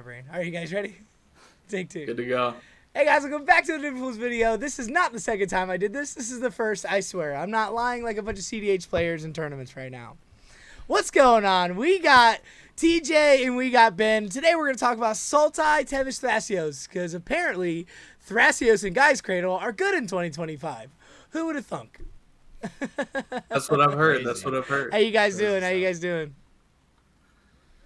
brain. All right, you guys ready? Take two. Good to go. Hey guys, welcome back to the Difficult video. This is not the second time I did this. This is the first, I swear. I'm not lying like a bunch of cedh players in tournaments right now. What's going on? We got TJ and we got Ben. Today we're going to talk about sultai TEVESH Thrasios, because apparently Thrasios and Guy's Cradle are good in 2025. Who would have thunk? That's what I've heard. That's what I've heard. How you guys doing? How you guys doing?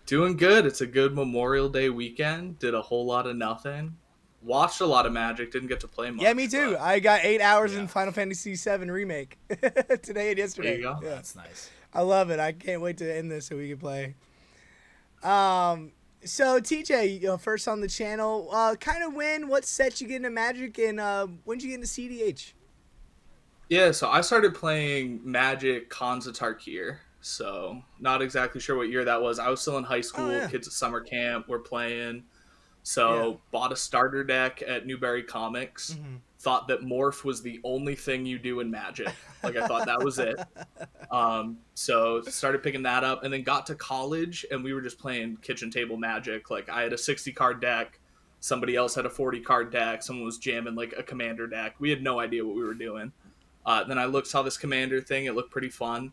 Doing good. It's a good Memorial Day weekend. Did a whole lot of nothing. Watched a lot of Magic. Didn't get to play much. Yeah, me too. I got 8 hours Yeah. in Final Fantasy VII Remake today and yesterday. There you go. Yeah. That's nice. I love it. I can't wait to end this so we can play. So TJ, first on the channel, kind of what set you get into Magic, and when did you get into cedh? Yeah, so I started playing Magic Khans of Tarkir. So not exactly sure what year that was. I was still in high school. Oh, yeah. Kids at summer camp were playing. So bought a starter deck at Newberry Comics. Mm-hmm. Thought that Morph was the only thing you do in Magic. Like, I thought that was it. So started picking that up, and then got to college, and we were just playing kitchen table Magic. Like, I had a 60-card deck. Somebody else had a 40-card deck. Someone was jamming, like, a commander deck. We had no idea what we were doing. Then I saw this commander thing. It looked pretty fun.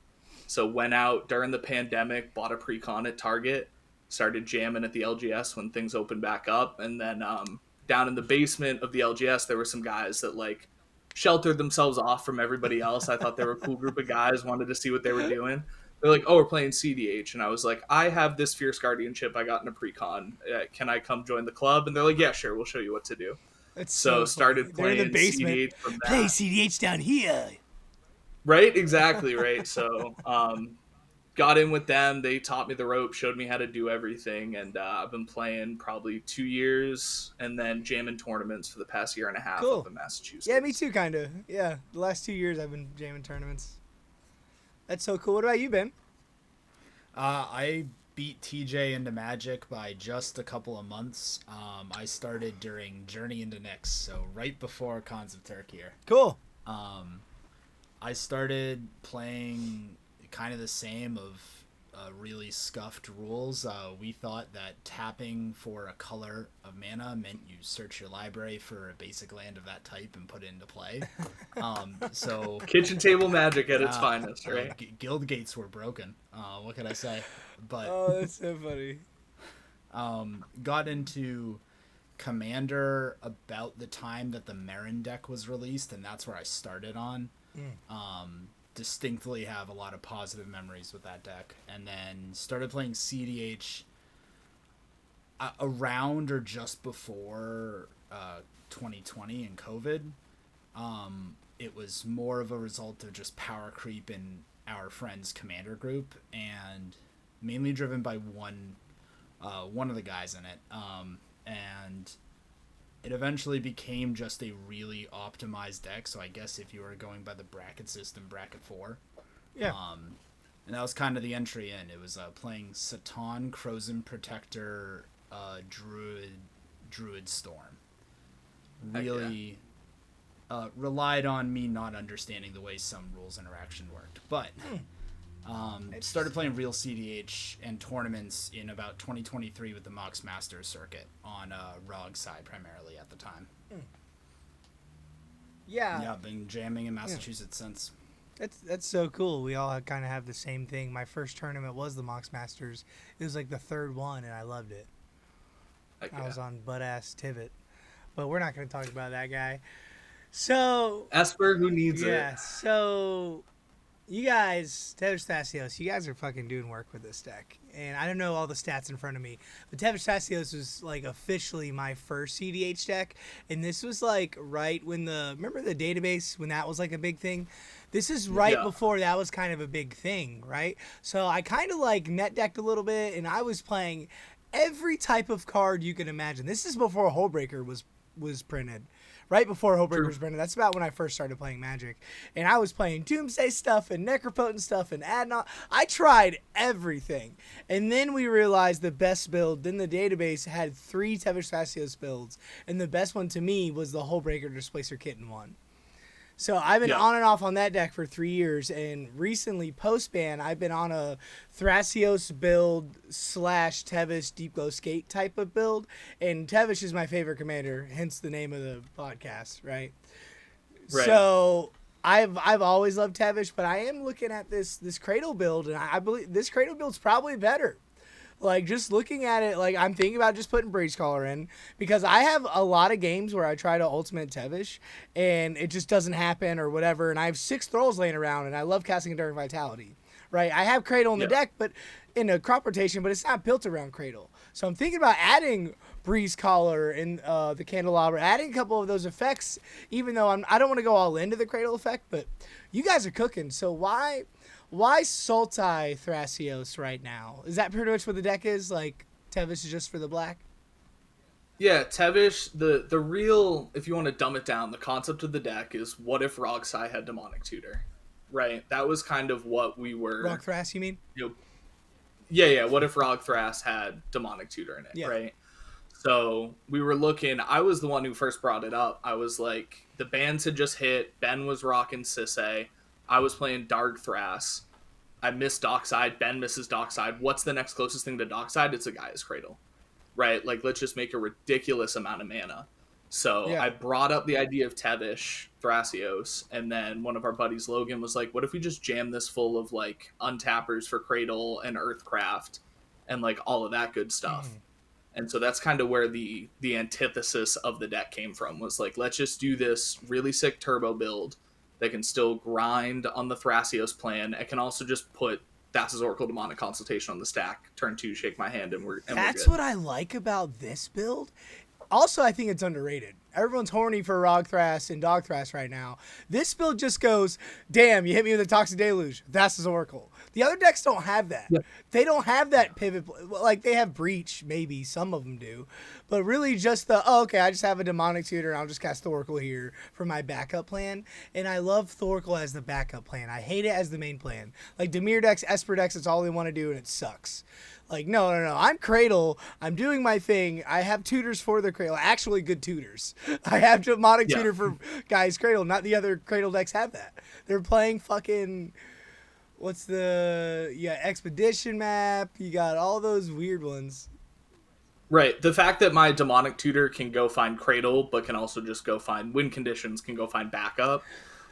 So went out during the pandemic, bought a pre-con at Target, started jamming at the LGS when things opened back up. And then down in the basement of the LGS, there were some guys that, like, sheltered themselves off from everybody else. I thought they were a cool group of guys, wanted to see what they were doing. They're like, oh, we're playing cedh. And I was like, I have this Fierce Guardianship I got in a pre-con. Can I come join the club? And they're like, yeah, sure, we'll show you what to do. It's So started They're in playing the basement. cedh from that. Play cedh down here. Right, exactly, right. So got in with them. They taught me the ropes, showed me how to do everything, and I've been playing probably 2 years and then jamming tournaments for the past year and a half Cool. up in Massachusetts. Yeah, me too, kind of. Yeah, the last 2 years I've been jamming tournaments. That's so cool. What about you, Ben? I beat TJ into Magic by just a couple of months. I started during Journey into Nyx, so right before Khans of Tarkir. Cool. I started playing kind of the same of really scuffed rules. We thought that tapping for a color of mana meant you search your library for a basic land of that type and put it into play. So Kitchen table Magic at its finest, right? Guild gates were broken. What can I say? But Oh, that's so funny. got into Commander about the time that the Marin deck was released, and that's where I started on. Distinctly have a lot of positive memories with that deck, and then started playing cedh around or just before 2020 and COVID. It was more of a result of just power creep in our friends' commander group, and mainly driven by one of the guys in it. And it eventually became just a really optimized deck. So I guess if you were going by the bracket system, bracket 4. Yeah. And that was kind of the entry in. It was playing Satan, Crozon Protector, Druid Storm. Really relied on me not understanding the way some rules interaction worked. But started playing real cedh and tournaments in about 2023 with the Mox Masters circuit on ROG side primarily at the time. Yeah. Been jamming in Massachusetts since. That's so cool. We all kind of have the same thing. My first tournament was the Mox Masters. It was like the third one, and I loved it. I was on butt-ass Tivit. But we're not going to talk about that guy. So... Esper, who needs it? Yeah, so... You guys, TEVESH Thrasios, you guys are fucking doing work with this deck. And I don't know all the stats in front of me, but TEVESH Thrasios was, like, officially my first cedh deck. And this was, like, right when remember the database, when that was, like, a big thing? This is right before that was kind of a big thing, right? So I kind of, like, net decked a little bit, and I was playing every type of card you can imagine. This is before Hullbreaker was printed. Right before Hullbreaker was printed. That's about when I first started playing Magic. And I was playing Doomsday stuff and Necropotent stuff and Adnon. I tried everything. And then we realized the best build in the database had 3 TEVESH Thrasios builds. And the best one to me was the Hullbreaker Displacer Kitten one. So I've been Yeah. on and off on that deck for 3 years, and recently post-ban, I've been on a Thrasios build / TEVESH Deep Glow Skate type of build, and TEVESH is my favorite commander, hence the name of the podcast, right? Right. So I've always loved TEVESH, but I am looking at this cradle build, and I believe this cradle build's probably better. Like, just looking at it, like, I'm thinking about just putting Breeze Caller in, because I have a lot of games where I try to ultimate TEVESH, and it just doesn't happen or whatever, and I have 6 Thralls laying around, and I love casting Enduring Vitality, right? I have Cradle in the deck, but in a crop rotation, but it's not built around Cradle. So I'm thinking about adding Breeze Caller and the Candelabra, adding a couple of those effects, even though I don't want to go all into the Cradle effect, but you guys are cooking, so why sultai Thrasios right now? Is that pretty much what the deck is? Like, TEVESH is just for the black? Yeah, TEVESH, the real, if you want to dumb it down, the concept of the deck is, what if Rogsai had Demonic Tutor? Right? That was kind of what we were... Rog Thras, you mean? You know, yeah, what if Rog Thras had Demonic Tutor in it, right? So we were looking, I was the one who first brought it up. I was like, the bans had just hit, Ben was rocking cedh, I was playing Dark Thras. I missed Dockside. Ben misses Dockside. What's the next closest thing to Dockside? It's a Gaia's Cradle, right? Like, let's just make a ridiculous amount of mana. So I brought up the idea of TEVESH Thrasios, and then one of our buddies, Logan, was like, what if we just jam this full of, like, untappers for Cradle and Earthcraft and, like, all of that good stuff. And so that's kind of where the antithesis of the deck came from, was like, let's just do this really sick turbo build that can still grind on the Thrasios plan. It can also just put Thassa's Oracle Demonic Consultation on the stack, turn 2, shake my hand, and we're That's good. what I like about this build. Also, I think it's underrated. Everyone's horny for Rog Thras and Dog Thras right now. This build just goes, damn, you hit me with a Toxic Deluge. Thassa's Oracle. The other decks don't have that. Yeah. They don't have that pivot. Like, they have Breach, maybe. Some of them do. But really just okay, I just have a Demonic Tutor, and I'll just cast Thoracle here for my backup plan. And I love Thoracle as the backup plan. I hate it as the main plan. Like, Dimir decks, Esper decks, it's all they want to do, and it sucks. Like, no. I'm Cradle. I'm doing my thing. I have tutors for the Cradle. Actually, good tutors. I have Demonic Tutor for Gaia's Cradle. Not the other Cradle decks have that. They're playing fucking... What's the... Yeah, Expedition map. You got all those weird ones. Right. The fact that my Demonic Tutor can go find Cradle, but can also just go find win conditions, can go find backup.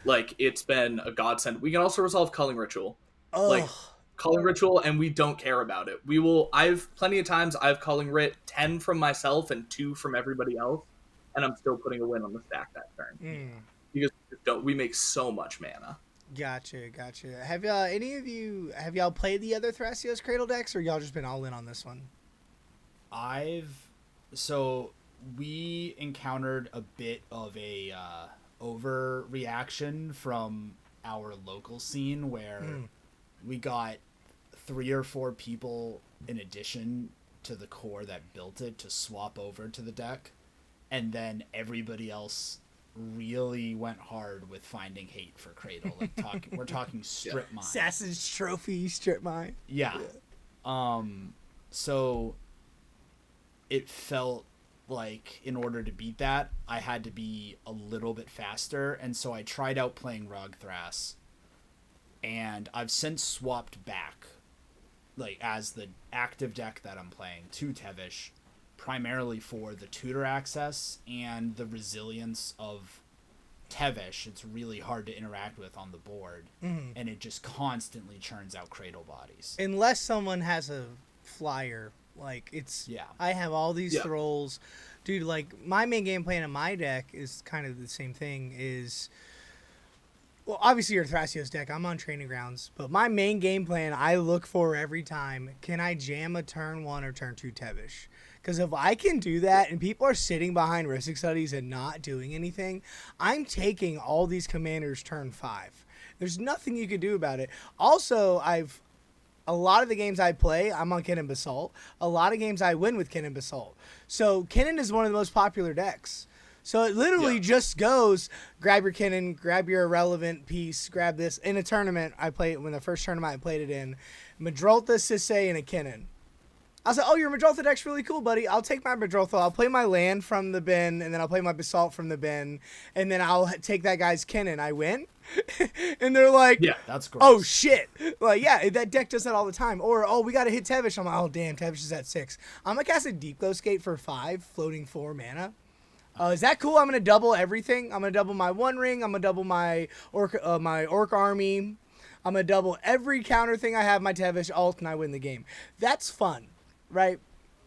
Like, it's been a godsend. We can also resolve Culling Ritual. Oh. Like... Culling Ritual, and we don't care about it. I've plenty of times I've Culling Writ 10 from myself and 2 from everybody else, and I'm still putting a win on the stack that turn. Because we make so much mana. Gotcha. Have y'all played the other Thrasios Cradle decks, or y'all just been all in on this one? So we encountered a bit of a overreaction from our local scene where we got 3 or 4 people in addition to the core that built it to swap over to the deck, and then everybody else really went hard with finding hate for Cradle. Like, we're talking strip mine. Assassin's Trophy strip mine. Yeah. So it felt like in order to beat that, I had to be a little bit faster, and so I tried out playing Rog Thras. And I've since swapped back, like, as the active deck that I'm playing, to TEVESH, primarily for the tutor access and the resilience of TEVESH. It's really hard to interact with on the board, and it just constantly churns out Cradle bodies. Unless someone has a flyer, like, it's... Yeah. I have all these thralls. Dude, like, my main game plan in my deck is kind of the same thing, is... Well, obviously your Thrasios deck, I'm on Training Grounds, but my main game plan I look for every time, can I jam a turn 1 or turn 2 TEVESH? Because if I can do that and people are sitting behind Ristic Studies and not doing anything, I'm taking all these commanders turn 5. There's nothing you can do about it. Also, a lot of the games I play, I'm on Kennen Basalt. A lot of games I win with Kennen Basalt. So Kennen is one of the most popular decks. So it literally just goes, grab your Kennen, grab your irrelevant piece, grab this. In a tournament, when the first tournament I played it in, Madrolta, cedh, and a Kennen. I was like, oh, your Madrotha deck's really cool, buddy. I'll take my Madrotha. I'll play my land from the bin, and then I'll play my Basalt from the bin, and then I'll take that guy's Kennen. I win. And they're like, Yeah, that's gross. oh, shit. Like, yeah, that deck does that all the time. Or, oh, we got to hit Tevesh. I'm like, oh, damn, Tevesh is at 6. I'm going to cast a Deep Glow Skate for 5, floating 4 mana. Is that cool? I'm going to double everything. I'm going to double my One Ring. I'm going to double my Orc Army. I'm going to double every counter thing I have, my Tevesh alt, and I win the game. That's fun. Right?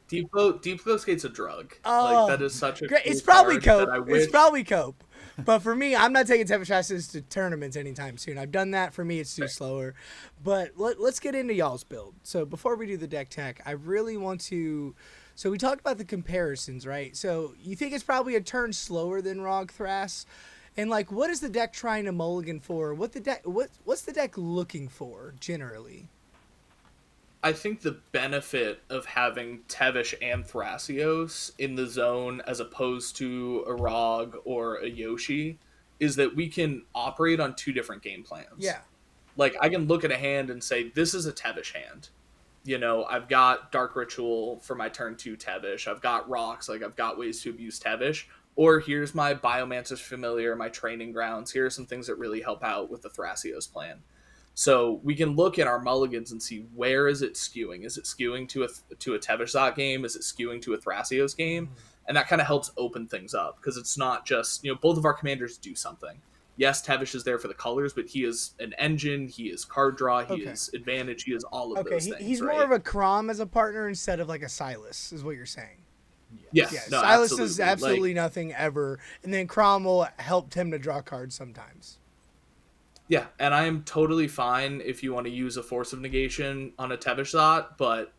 Deep Glow Skate's a drug. Like, that is such a great. Cool It's probably card cope. wish... It's probably cope. But for me, I'm not taking TEVESH THRASIOS to tournaments anytime soon. I've done that. For me, it's too slower. But let's get into y'all's build. So before we do the deck tech, I really want to... So we talked about the comparisons, right? So you think it's probably a turn slower than Rog Thras? And like, what is the deck trying to mulligan for? What's the deck looking for generally? I think the benefit of having TEVESH and Thrasios in the zone as opposed to a Rog or a Yoshi is that we can operate on 2 different game plans. Yeah. Like, I can look at a hand and say, this is a TEVESH hand. You know, I've got Dark Ritual for my turn 2 TEVESH. I've got rocks. Like, I've got ways to abuse TEVESH. Or here's my Biomancer's Familiar, my Training Grounds. Here are some things that really help out with the Thrasios plan. So we can look at our mulligans and see where is it skewing. Is it skewing to a TEVESH game? Is it skewing to a Thrasios game? And that kind of helps open things up because it's not just, you know, both of our commanders do something. Yes, TEVESH is there for the colors, but he is an engine, he is card draw, he is advantage, he is all of those things. He's right? more of a Crom as a partner instead of like a Silas, is what you're saying. Yes. Yeah, No, Silas absolutely. does absolutely nothing ever, and then Crom will help him to draw cards sometimes. Yeah, and I am totally fine if you want to use a Force of Negation on a TEVESH Thought, but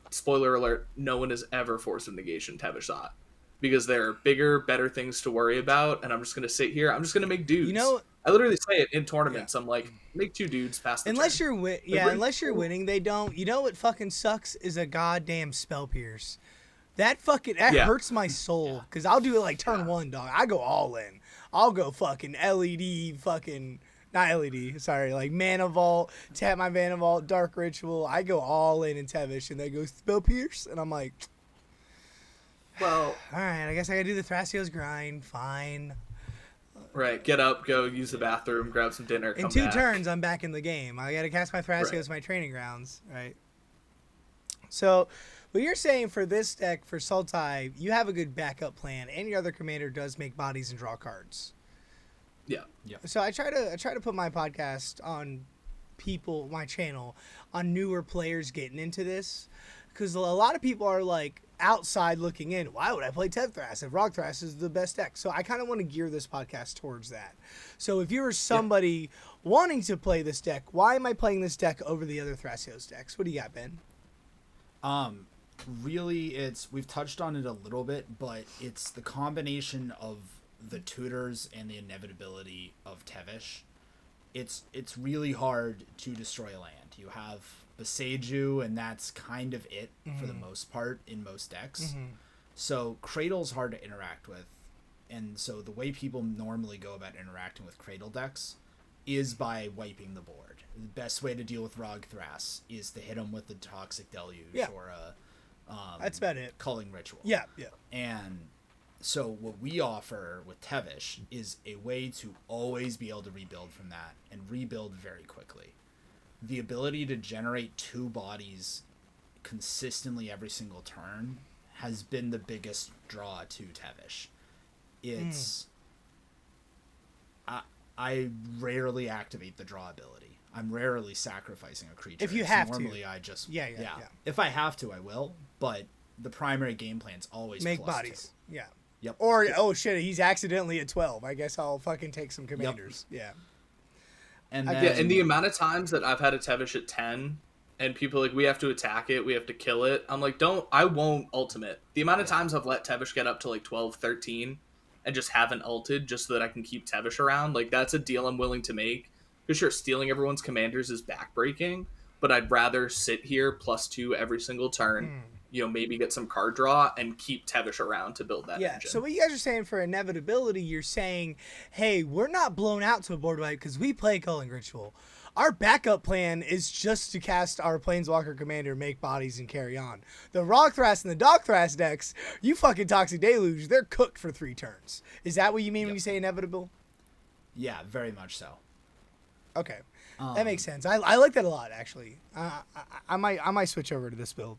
spoiler alert, no one has ever Force of Negation TEVESH Thought. Because there are bigger, better things to worry about, and I'm just going to sit here. I'm just going to make dudes. You know, I literally say it in tournaments. I'm like, make 2 dudes past the unless turn. unless you're winning, they don't. You know what fucking sucks is a goddamn Spell Pierce. That hurts my soul because I'll do it like turn 1, dog. I go all in. I'll go fucking LED, fucking. Not LED, sorry, like Mana Vault, tap my Mana Vault, Dark Ritual. I go all in TEVESH, and they go Spell Pierce, and I'm like, well, all right, I guess I gotta do the Thrasios grind. Fine. Right, get up, go use the bathroom, grab some dinner, come In 2 back. turns, I'm back in the game. I gotta cast my Thrasios, Right. my Training Grounds, right? So, what you're saying for this deck, for Sultai, you have a good backup plan, and your other commander does make bodies and draw cards. Yeah. So I try to put my podcast on my channel, on newer players getting into this, because a lot of people are like outside looking in. Why would I play TEV Thras if Rog Thras is the best deck? So I kind of want to gear this podcast towards that. So if you were somebody wanting to play this deck, why am I playing this deck over the other Thrasios decks? What do you got, Ben? Really, we've touched on it a little bit, but it's the combination of the tutors and the inevitability of TEVESH. It's really hard to destroy a land. You have Beseiju, and that's kind of it for the most part in most decks. So Cradle's hard to interact with, and so the way people normally go about interacting with Cradle decks is by wiping the board. The best way to deal with Rog Thras is to hit them with the Toxic Deluge or a That's about it. Culling Ritual. Yeah. And so what we offer with TEVESH is a way to always be able to rebuild from that and rebuild very quickly. The ability to generate 2 bodies consistently every single turn has been the biggest draw to TEVESH. It's I rarely activate the draw ability. I'm rarely sacrificing a creature. If you have normally to. I just Yeah. If I have to, I will. But the primary game plan's always Make plus bodies. 2. Yeah. Yep. Or, oh shit, he's accidentally at 12. I guess I'll fucking take some commanders. Yeah. And Yeah, and the amount of times that I've had a TEVESH at 10 and people are like, we have to attack it, we have to kill it. I'm like, I won't ultimate. The amount of times I've let TEVESH get up to like 12, 13 and just haven't ulted just so that I can keep TEVESH around, like that's a deal I'm willing to make. Because sure, stealing everyone's commanders is backbreaking, but I'd rather sit here +2 every single turn maybe get some card draw and keep Tevesh around to build that Yeah, engine. so what you guys are saying for inevitability, you're saying, hey, we're not blown out to a board wipe because we play Culling Ritual. Our backup plan is just to cast our Planeswalker Commander, make bodies, and carry on. The Rock Thras and the Dog Thras decks, you fucking Toxic Deluge, they're cooked for 3 turns. Is that what you mean when you say inevitable? Yeah, very much so. Okay. That makes sense. I like that a lot, actually. I might switch over to this build.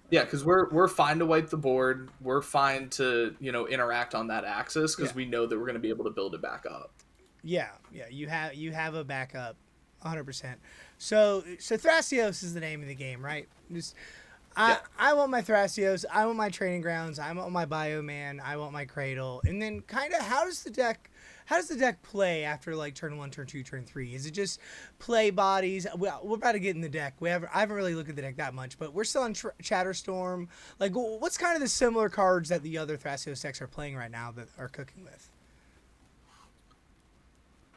Yeah, because we're fine to wipe the board. We're fine to interact on that axis because we know that we're going to be able to build it back up. Yeah. You have a backup, 100%. So Thrasios is the name of the game, right? I want my Thrasios. I want my training grounds. I want my Bioman. I want my Cradle. And then kind of how does the deck play after like turn 1, turn 2, turn 3? Is it just play bodies? Well, we're about to get in the deck. I haven't really looked at the deck that much, but we're still on Chatterstorm. Like, what's kind of the similar cards that the other Thrasios decks are playing right now that are cooking with?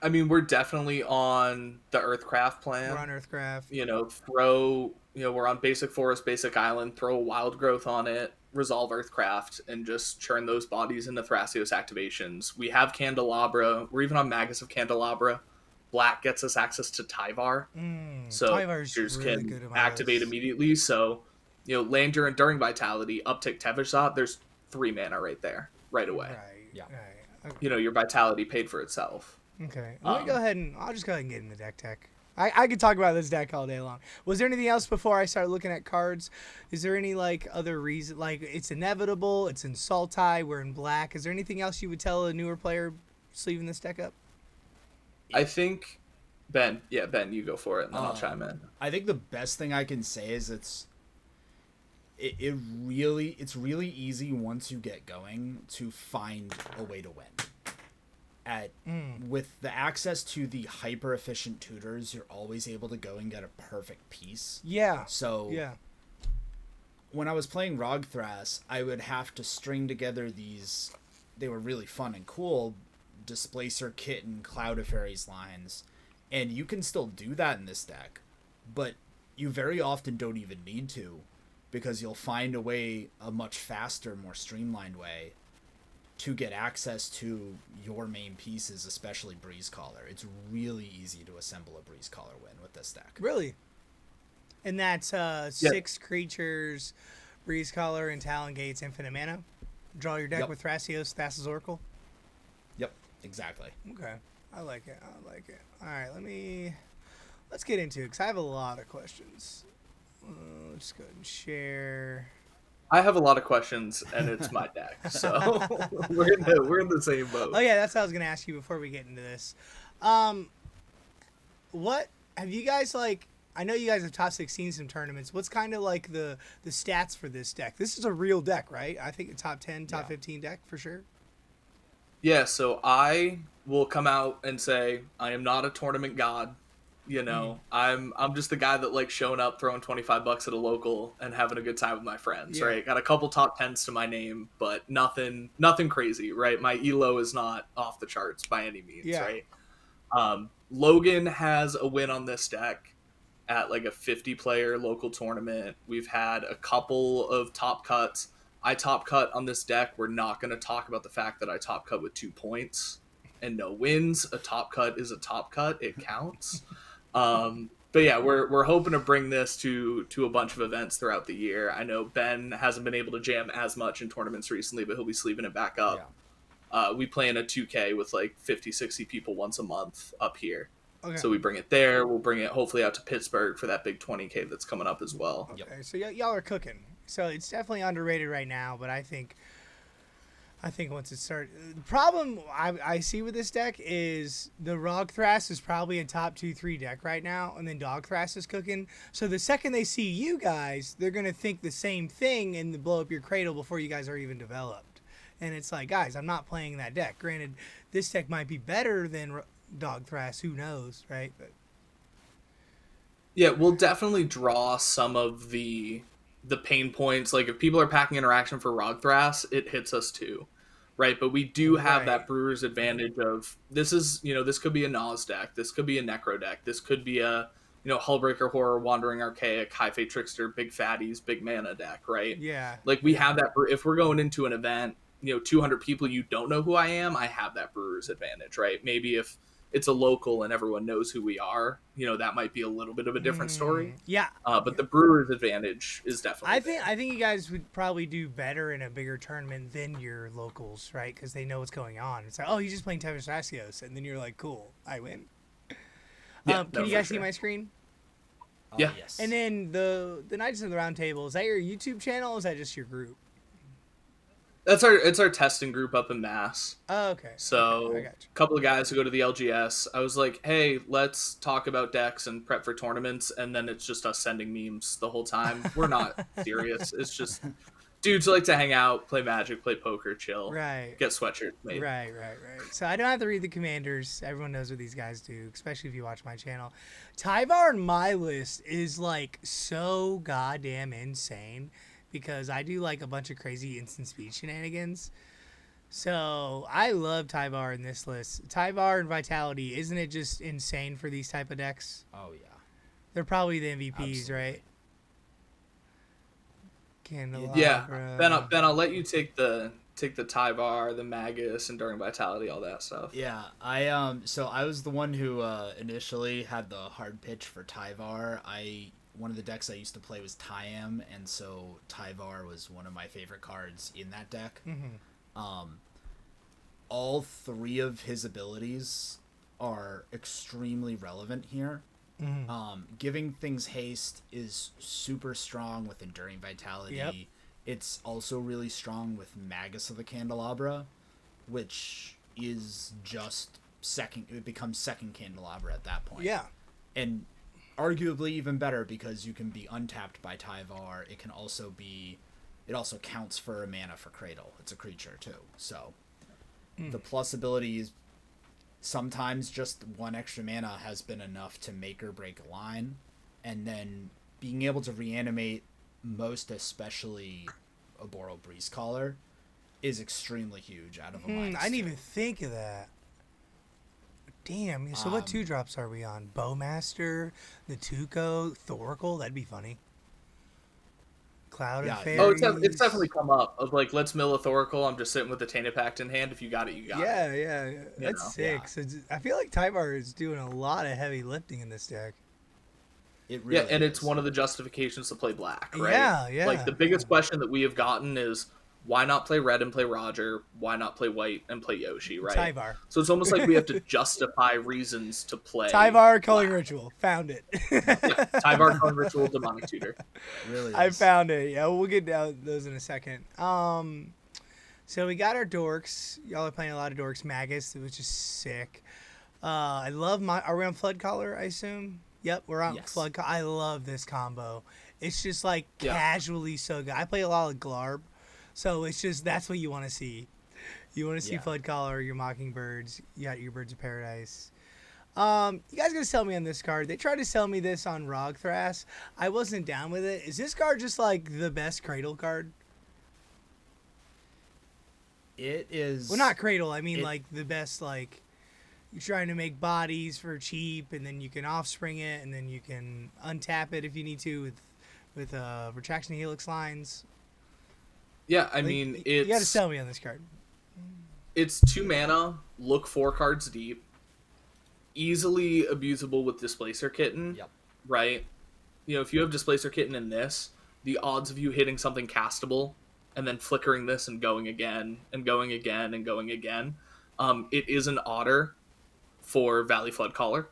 I mean, we're definitely on the Earthcraft plan. We're on Earthcraft. We're on Basic Forest, Basic Island, throw a Wild Growth on it, resolve Earthcraft, and just churn those bodies into Thrasios activations. We have Candelabra. We're even on Magus of Candelabra. Black gets us access to Tyvar. So Tyvar's really good can activate immediately. So, land your Enduring Vitality, uptick Tevesh. There's 3 mana right there, right away. Right. Yeah. Right. Okay. Your Vitality paid for itself. Okay. I'll just go ahead and get in the deck tech. I could talk about this deck all day long. Was there anything else before I start looking at cards? Is there any other reason? Like, it's inevitable. It's in sultai. We're in black. Is there anything else you would tell a newer player sleeving this deck up? I think Ben, you go for it, and then I'll chime in. I think the best thing I can say is it's really easy once you get going to find a way to win. With the access to the hyper efficient tutors, you're always able to go and get a perfect piece. Yeah. So when I was playing Rog Thras, I would have to string together these. They were really fun and cool, Displacer Kit and Cloud of Fairies lines, and you can still do that in this deck, but you very often don't even need to, because you'll find a much faster, more streamlined way to get access to your main pieces, especially Breeze Caller. It's really easy to assemble a Breeze Caller win with this deck. Really? And that's 6 creatures, Breeze Caller, and Talon Gates, infinite mana? Draw your deck with Thrasios, Thassa's Oracle? Yep, exactly. Okay. I like it. All right, let's get into it, because I have a lot of questions. Let's go ahead and share. I have a lot of questions, and it's my deck, so we're in the same boat. Oh yeah, that's what I was gonna ask you before we get into this. What have you guys I know you guys have top 16 some tournaments. What's kind of the stats for this deck? This is a real deck, right? I think a top 10, top 15 deck for sure. Yeah, so I will come out and say I am not a tournament god. I'm just the guy that likes showing up, throwing $25 at a local, and having a good time with my friends. Right? Got a couple top 10s to my name, but nothing crazy. Right? My elo is not off the charts by any means. Right? Logan has a win on this deck at a 50-player local tournament. We've had a couple of top cuts. I top cut on this deck. We're not going to talk about the fact that I top cut with 2 points and no wins. A top cut is a top cut. It counts. But yeah, we're hoping to bring this to a bunch of events throughout the year. I know Ben hasn't been able to jam as much in tournaments recently, but he'll be sleeving it back up. We play in a 2K with 50, 60 people once a month up here. Okay. So we bring it there. We'll bring it hopefully out to Pittsburgh for that big 20K that's coming up as well. Okay, so y'all are cooking. So it's definitely underrated right now, but I think once it starts, the problem I see with this deck is the Rog Thras is probably a top 2-3 deck right now, and then Dog Thras is cooking. So the second they see you guys, they're gonna think the same thing and blow up your Cradle before you guys are even developed. And it's guys, I'm not playing that deck. Granted, this deck might be better than Dog Thras. Who knows, right? But yeah, we'll definitely draw some of the pain points. If people are packing interaction for Rog Thras, it hits us too. Right, but we do have that brewer's advantage of this is, this could be a Nas deck, this could be a Necro deck, this could be a Hullbreaker Horror, Wandering Archaic, High Fate Trickster, Big Fatties, Big Mana deck, right? Yeah. Like we have that. If we're going into an event, 200 people, you don't know who I am, I have that brewer's advantage, right? Maybe if it's a local and everyone knows who we are, that might be a little bit of a different story. Yeah. But the brewer's advantage is definitely I think you guys would probably do better in a bigger tournament than your locals, right? Because they know what's going on. It's like, oh, he's just playing TEVESH THRASIOS, and then you're like, cool, I win. Yeah, can you guys see my screen? Yeah. Yes. And then the Knights of the Round Table, is that your YouTube channel or is that just your group? It's our testing group up in Mass. Oh, okay. So Okay, I got you. a couple of guys who go to the LGS, I was like, hey, let's talk about decks and prep for tournaments, and then it's just us sending memes the whole time. We're not serious. It's just dudes like to hang out, play Magic, play poker, chill, Right. get sweatshirts made. Right. So I don't have to read the commanders. Everyone knows what these guys do, especially if you watch my channel. Tyvar on my list is like so goddamn insane because I do like a bunch of crazy instant speed shenanigans. So I love Tyvar in this list. Tyvar and Vitality, isn't it just insane for these type of decks? Oh yeah. They're probably the MVPs, Absolutely. right? Yeah, Ben, I'll let you take the Tyvar, the Magus, Enduring Vitality, all that stuff. Yeah, so I was the one who initially had the hard pitch for Tyvar. One of the decks I used to play was Tyam, and so Tyvar was one of my favorite cards in that deck. Mm-hmm. All three of his abilities are extremely relevant here. Mm-hmm. Giving things haste is super strong with Enduring Vitality. Yep. It's also really strong with Magus of the Candelabra, which is just second. It becomes second Candelabra at that point. Yeah. And arguably even better because you can be untapped by Tyvar. It also counts for a mana for Cradle. It's a creature too. So the plus ability is sometimes just one extra mana has been enough to make or break a line, and then being able to reanimate, most especially a Boral Breeze Caller, is extremely huge out of a -2. I didn't even think of that. Damn. So what 2-drops are we on? Bowmaster, the Tuco, Thoracle? That'd be funny. Cloud and Fairies. Oh, it's definitely come up of like, let's mill a Thoracle. I'm just sitting with the Tainted Pact in hand. If you got it, you got it. Yeah. That's sick. Yeah. So I feel like Tyvar is doing a lot of heavy lifting in this deck. It really and is. it's one of the justifications to play black, right? Yeah. Like the biggest question that we have gotten is, why not play red and play Roger? Why not play white and play Yoshi, right? Tyvar. So it's almost like we have to justify reasons to play. Tyvar Culling Ritual. Found it. Yeah, Tyvar, Culling Ritual, Demonic Tutor. It really I is. found it. Yeah, we'll get down those in a second. So we got our dorks. Y'all are playing a lot of dorks. Magus, which is sick. I love are we on Flood Collar, I assume? Yep, we're on Yes. Flood Collar. I love this combo. It's just like Yeah. casually so good. I play a lot of Glarb, so it's just that's what you want to see. You want to see Yeah. Flood Collar, your Mockingbirds, you got your Birds of Paradise. You guys gonna sell me on this card? They tried to sell me this on Rog Thras. I wasn't down with it. Is this card just like the best Cradle card? It is. Well, not Cradle. I mean like the best. Like you're trying to make bodies for cheap, and then you can offspring it, and then you can untap it if you need to with retraction helix lines. Yeah, I Like, mean, you got to sell me on this card. it's 2 mana, look 4 cards deep, easily abusable with Displacer Kitten. Yep. Right? If you have Displacer Kitten in this, the odds of you hitting something castable and then flickering this and going again and going again and going again, it is an otter for Valley Flood Caller.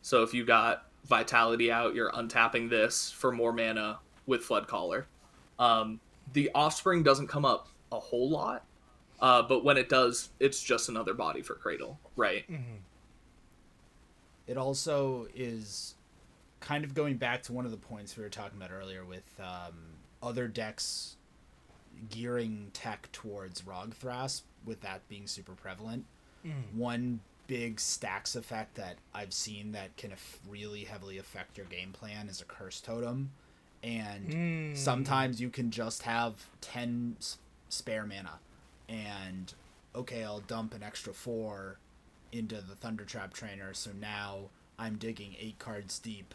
So if you got Vitality out, you're untapping this for more mana with Flood Caller. The Offspring doesn't come up a whole lot, but when it does, it's just another body for Cradle, right? Mm-hmm. It also is kind of going back to one of the points we were talking about earlier with other decks gearing tech towards Rog Thras, with that being super prevalent. One big stacks effect that I've seen that can really heavily affect your game plan is a Curse Totem. And sometimes you can just have 10 spare mana. And, okay, I'll dump an extra 4 into the Thunder Trap Trainer, so now I'm digging 8 cards deep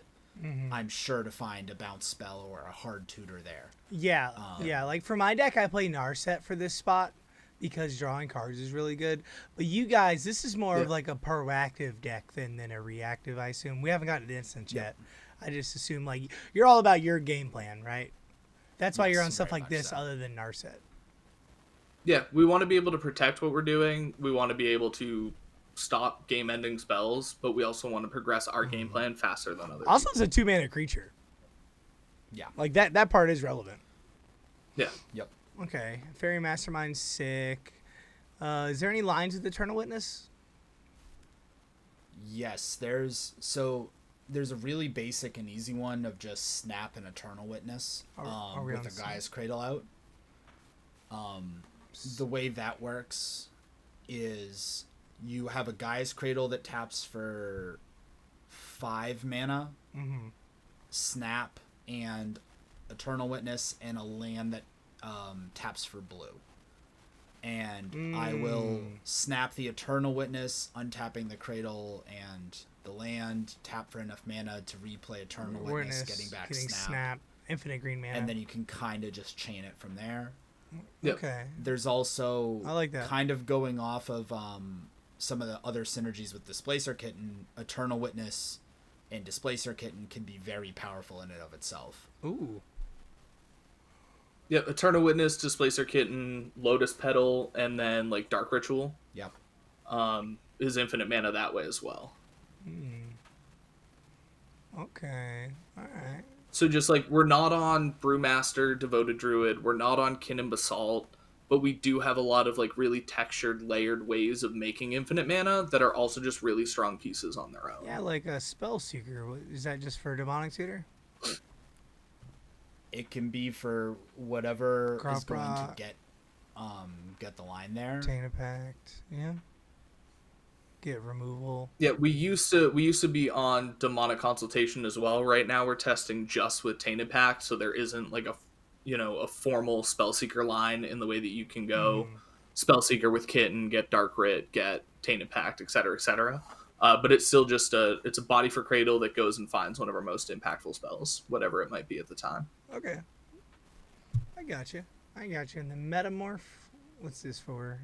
I'm sure to find a bounce spell or a hard tutor there. Yeah, yeah. Like for my deck, I play Narset for this spot because drawing cards is really good. But you guys, this is more of like a proactive deck than a reactive, I assume. We haven't gotten to instance yet. I just assume like you're all about your game plan, right? That's why you're on stuff like this other than Narset. Yeah, we want to be able to protect what we're doing. We want to be able to stop game-ending spells, but we also want to progress our game plan faster than others. Also, it's a 2-mana creature. Yeah. Like that part is relevant. Yeah. Yep. Okay. Fairy Mastermind's sick. Is there any lines with Eternal Witness? Yes, there's a really basic and easy one of just snap an Eternal Witness with a Guy's Cradle out. The way that works is you have a Guy's Cradle that taps for 5 mana, snap, and Eternal Witness, and a land that taps for blue. And I will snap the Eternal Witness, untapping the Cradle and the land, tap for enough mana to replay Eternal Witness, getting back snap, infinite green mana. and then you can kind of just chain it from there. Yep. Okay. There's also I like that. kind of going off of some of the other synergies with Displacer Kitten. Eternal Witness and Displacer Kitten can be very powerful in and of itself. Ooh. Yep, Eternal Witness, Displacer Kitten, Lotus Petal, and then like Dark Ritual. Yep. Is infinite mana that way as well. Okay. All right. So just like we're not on Brewmaster, Devoted Druid, we're not on Kin and Basalt, but we do have a lot of like really textured, layered ways of making infinite mana that are also just really strong pieces on their own. Yeah, like a Spell Seeker. Is that just for Demonic Tutor? It can be for whatever is going to Crop get the line there. Chain of Pact. Yeah. Get removal. Yeah, we used to be on Demonic Consultation as well. Right now we're testing just with Tainted Pact, so there isn't like a formal Spellseeker line in the way that you can go Spellseeker with Kitten, get Dark Writ, get Tainted Pact, etc., etc. But it's still just it's a body for Cradle that goes and finds one of our most impactful spells, whatever it might be at the time. Okay. I got you. And the Metamorph, what's this for?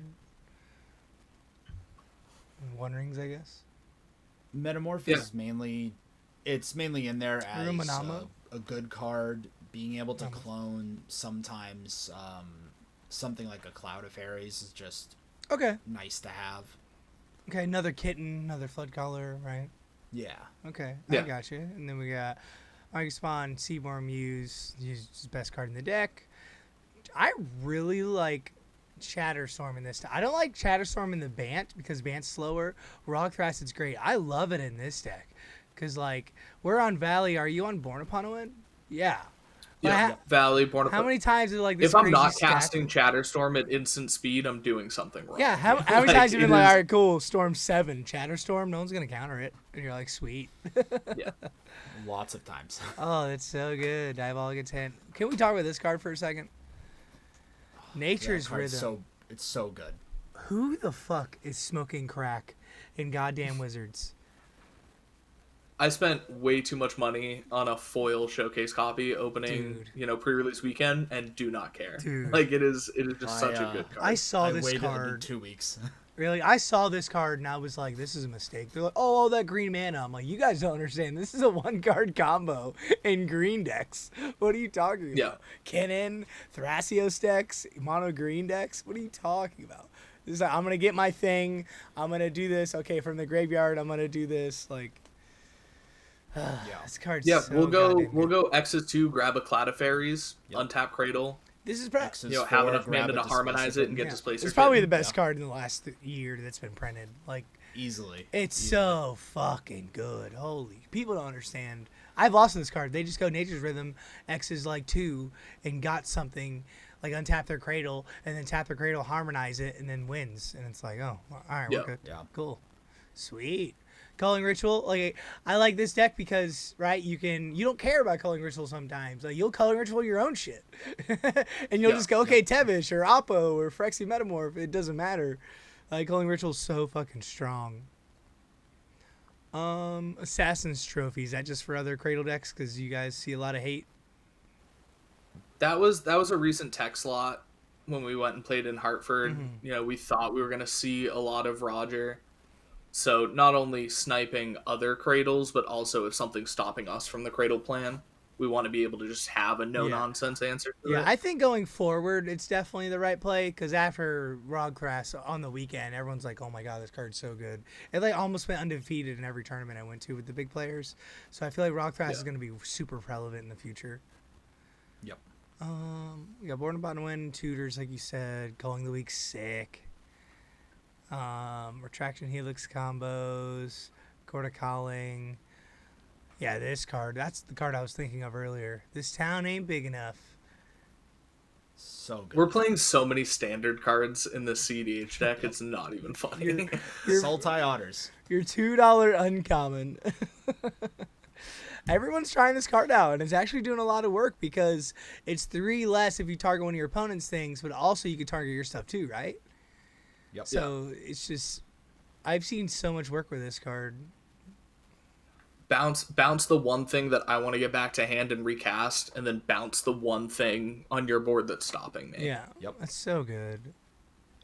One Rings, I guess. Metamorph is mainly in there as a good card. Being able to clone sometimes something like a Cloud of Fairies is just nice to have. Okay, another Kitten, another Flood Color, right? Yeah. Okay, Yeah. I got you. And then we got Argspawn, Seaborn Muse, he's the best card in the deck. I really like Chatterstorm in this. I don't like Chatterstorm in the Bant because Bant's slower. Rock Thracid's great. I love it in this deck because like we're on Valley. Are you on Born Upon a Wind? Yeah. Yeah, Valley, Born Upon. How many times is like this? If I'm crazy not stack? Casting Chatterstorm at instant speed, I'm doing something wrong. Yeah, how many times have you been like, all right, cool, Storm 7, Chatterstorm, no one's gonna counter it, and you're like, sweet. Yeah. Lots of times. Oh, that's so good. Diabolic Intent. Can we talk about this card for a second? Nature's Rhythm. It's so good. Who the fuck is smoking crack in goddamn Wizards? I spent way too much money on a foil showcase copy opening, pre-release weekend, and do not care. Dude. Like it is just such a good card. I saw this waited card 2 weeks. Really, I saw this card and I was like, this is a mistake. They're like, oh, that green mana. I'm like, you guys don't understand. This is a 1-card combo in green decks. What are you talking about? Yeah. Kennen, Thrasios decks, mono green decks. What are you talking about? This is like, I'm going to get my thing. I'm going to do this. Okay, from the graveyard, I'm going to do this. Like, this card's so we'll goddamn good. go X's 2, grab a Cloud of Fairies, untap Cradle. This is probably have enough mana to harmonize it and get Displacer. It's probably the best card in the last year that's been printed. Like easily. It's so fucking good. Holy, people don't understand. I've lost this card. They just go Nature's Rhythm, X is like 2, and got something like untap their Cradle, and then tap their Cradle, harmonize it, and then wins. And it's like, oh, all right, we're good. Yeah. Cool. Sweet. Culling Ritual, like I like this deck because you don't care about Culling Ritual sometimes. Like you'll Culling Ritual your own shit, and you'll just go TEVESH or Oppo or Phyrexia Metamorph. It doesn't matter. Culling Ritual's so fucking strong. Assassin's Trophy, is that just for other Cradle decks? Because you guys see a lot of hate. That was a recent tech slot when we went and played in Hartford. Mhm. You know, we thought we were going to see a lot of Roger. So not only sniping other cradles, but also if something's stopping us from the cradle plan, we want to be able to just have a no-nonsense answer to Yeah, it. I think going forward, it's definitely the right play because after Thras on the weekend, everyone's like, "Oh my god, this card's so good!" It like almost went undefeated in every tournament I went to with the big players. So I feel like Thras is going to be super relevant in the future. Yep. We got Born About to Win, Tutors, like you said, Calling the Weak, sick. Retraction Helix combos, Corda Calling. Yeah, this card. That's the card I was thinking of earlier. This town ain't big enough. So good. We're playing so many standard cards in the CDH deck, it's not even funny. Sultai Otters. Your $2 uncommon. Everyone's trying this card out, and it's actually doing a lot of work because it's 3 less if you target one of your opponent's things, but also you can target your stuff too, right? Yep. So it's just, I've seen so much work with this card. Bounce the one thing that I want to get back to hand and recast, and then bounce the one thing on your board that's stopping me. Yeah. Yep. That's so good.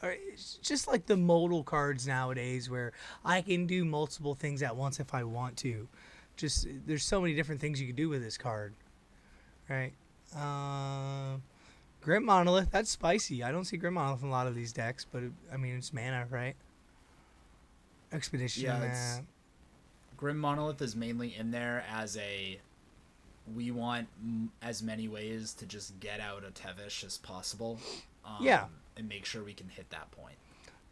It's just like the modal cards nowadays where I can do multiple things at once if I want to. Just there's so many different things you can do with this card. Right? Grim Monolith, that's spicy. I don't see Grim Monolith in a lot of these decks, but I mean it's mana, right? Expedition. Yeah, Grim Monolith is mainly in there as we want as many ways to just get out of TEVESH as possible. And make sure we can hit that point.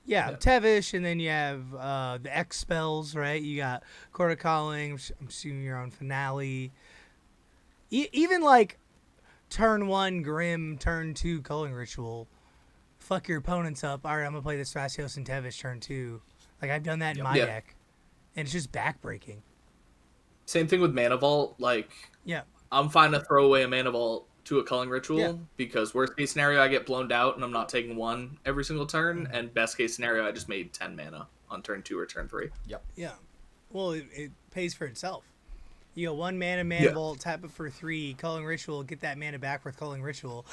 Yeah, TEVESH, and then you have the X spells, right? You got Corda Calling, I'm assuming you're on Finale. Even like turn 1 Grim, turn 2 Culling Ritual. Fuck your opponents up. All right, I'm going to play this Thrasios and TEVESH turn 2. Like, I've done that in my deck. And it's just backbreaking. Same thing with Mana Vault. Like, yeah, I'm fine to throw away a Mana Vault to a Culling Ritual because worst case scenario, I get blown out and I'm not taking 1 every single turn. And best case scenario, I just made 10 mana on turn 2 or turn 3. Yep. Yeah. Well, it pays for itself. You go 1 mana, Vault, tap it for 3, Culling Ritual, get that mana back with Culling Ritual.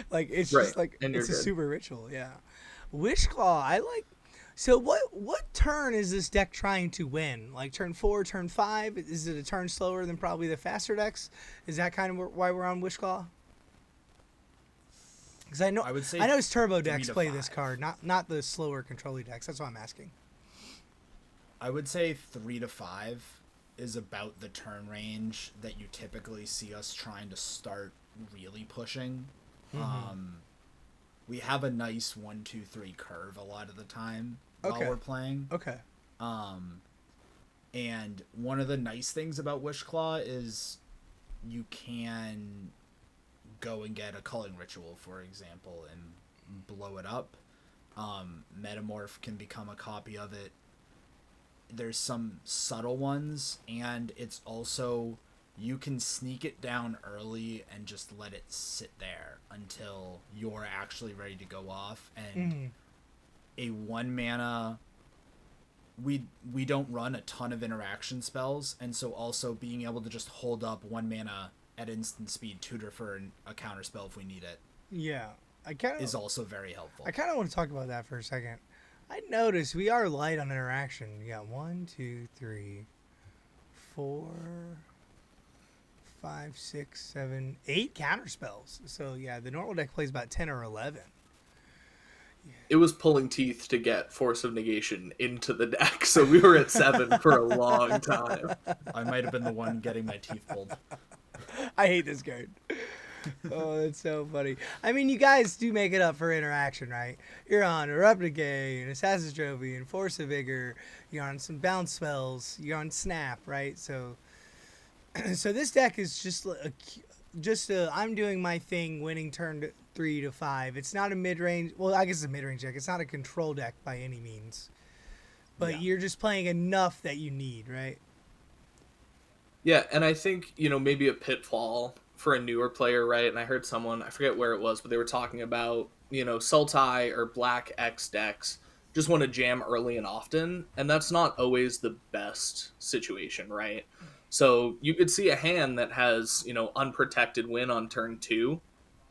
Like, it's just like, it's a super ritual, yeah. Wishclaw, I like. So what turn is this deck trying to win? Like turn 4, turn 5? Is it a turn slower than probably the faster decks? Is that kind of why we're on Wishclaw? Because I know it's turbo decks play this card, not the slower controller decks. That's what I'm asking. I would say 3 to 5 is about the turn range that you typically see us trying to start really pushing. Mm-hmm. We have a nice 1, 2, 3 curve a lot of the time while we're playing. Okay. And one of the nice things about Wishclaw is you can go and get a Culling Ritual, for example, and blow it up. Metamorph can become a copy of it. There's some subtle ones, and it's also you can sneak it down early and just let it sit there until you're actually ready to go off. And a 1 mana, we don't run a ton of interaction spells, and so also being able to just hold up 1 mana at instant speed tutor for a counter spell if we need it. Yeah, is also very helpful. I kind of want to talk about that for a second. I noticed we are light on interaction. You got 1, 2, 3, 4, 5, 6, 7, 8 counter spells. So yeah, the normal deck plays about 10 or 11. It was pulling teeth to get Force of Negation into the deck, so we were at 7 for a long time. I might have been the one getting my teeth pulled. I hate this card. Oh, that's so funny. I mean, you guys do make it up for interaction, right? You're on Erupticate and Assassin's Trophy and Force of Vigor. You're on some bounce spells. You're on Snap, right? So this deck is just I'm doing my thing, winning turn 3 to 5. It's not a mid-range. Well, I guess it's a mid-range deck. It's not a control deck by any means. But you're just playing enough that you need, right? Yeah, and I think, maybe a pitfall for a newer player, right? And I heard someone, I forget where it was, but they were talking about, Sultai or Black X decks just want to jam early and often, and that's not always the best situation, right? So you could see a hand that has, unprotected win on turn 2.